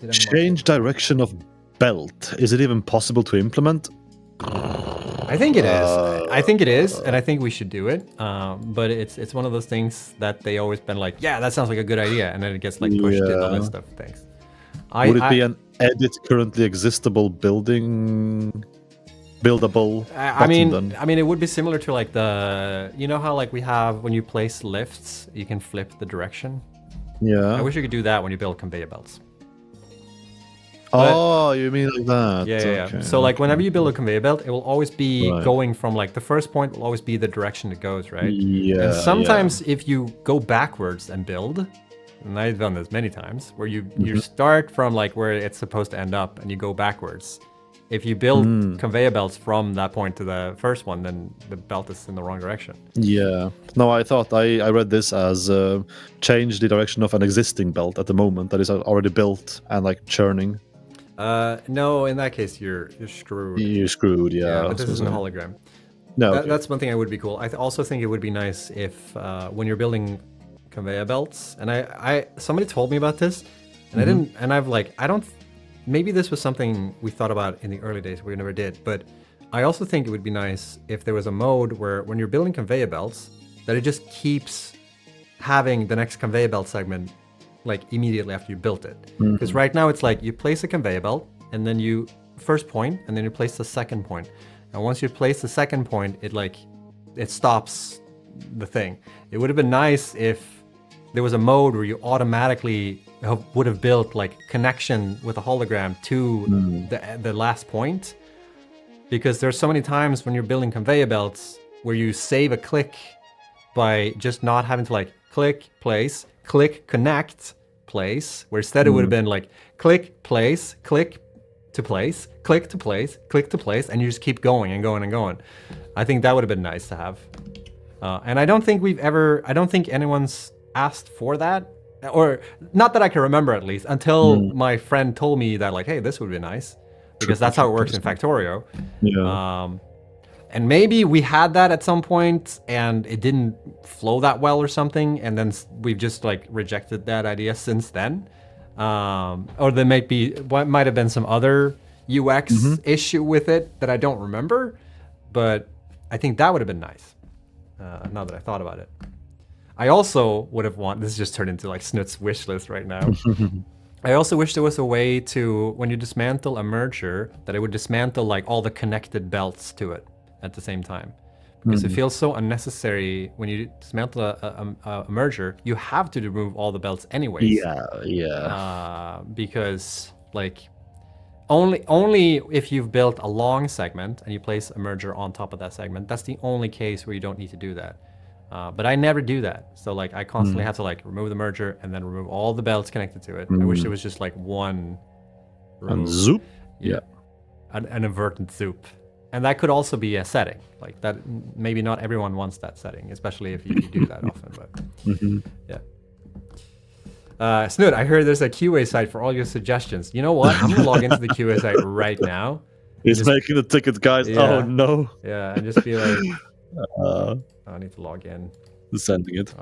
Did I mark Change it? direction of belt. Is it even possible to implement? I think it is. I think it is, and I think we should do it. But it's one of those things that they always been like, yeah, that sounds like a good idea, and then it gets like pushed in the Yeah. list of things. Would it be an edit currently existable buildable I mean, button then? I mean, it would be similar to like the, you know how like we have when you place lifts, you can flip the direction. Yeah. I wish you could do that when you build conveyor belts. Oh, you mean like that? Yeah. Okay, So like okay. whenever you build a conveyor belt, it will always be Right. going from like the first point will always be the direction it goes, right? Yeah. And sometimes if you go backwards and build, and I've done this many times, where you start from like where it's supposed to end up and you go backwards. If you build conveyor belts from that point to the first one, then the belt is in the wrong direction. Yeah. No, I thought I read this as change the direction of an existing belt at the moment that is already built and like churning. No, in that case, you're screwed. You're screwed, yeah. But this isn't a hologram. No, okay. That's one thing I would be cool. I also think it would be nice if when you're building conveyor belts, and I somebody told me about this, and I didn't, and I've like, I don't, maybe this was something we thought about in the early days, we never did, but I also think it would be nice if there was a mode where when you're building conveyor belts, that it just keeps having the next conveyor belt segment like immediately after you built it. Because right now it's like you place a conveyor belt and then you first point and then you place the second point. And once you place the second point, it stops the thing. It would have been nice if there was a mode where you automatically would have built like connection with a hologram to the last point. Because there's so many times when you're building conveyor belts where you save a click by just not having to like click, place, click, connect, place, where instead it would have been like click, place, click to place, click to place, click to place, and you just keep going and going and going. I think that would have been nice to have. And I don't think I don't think anyone's asked for that, or not that I can remember at least, until my friend told me that like, hey, this would be nice, because that's how it works in Factorio. Yeah. And maybe we had that at some point and it didn't flow that well or something, and then we've just like rejected that idea since then. Or there might have been some other UX issue with it that I don't remember, but I think that would have been nice. Now that I thought about it, I also would have this just turned into like Snoot's wish list right now. I also wish there was a way to, when you dismantle a merger, that it would dismantle like all the connected belts to it at the same time. Because it feels so unnecessary when you dismantle a merger, you have to remove all the belts anyways. Yeah. Because like only if you've built a long segment and you place a merger on top of that segment, that's the only case where you don't need to do that. But I never do that. So like I constantly have to like remove the merger and then remove all the belts connected to it. I wish there was just like one And zoop. Yeah. An inverted zoop. And that could also be a setting. Like that, maybe not everyone wants that setting, especially if you do that often, but yeah. Snoot, I heard there's a QA site for all your suggestions. You know what? I'm gonna log into the QA site right now. He's making the ticket, guys. Yeah. Oh no. Yeah, and just be like, I need to log in. Sending it.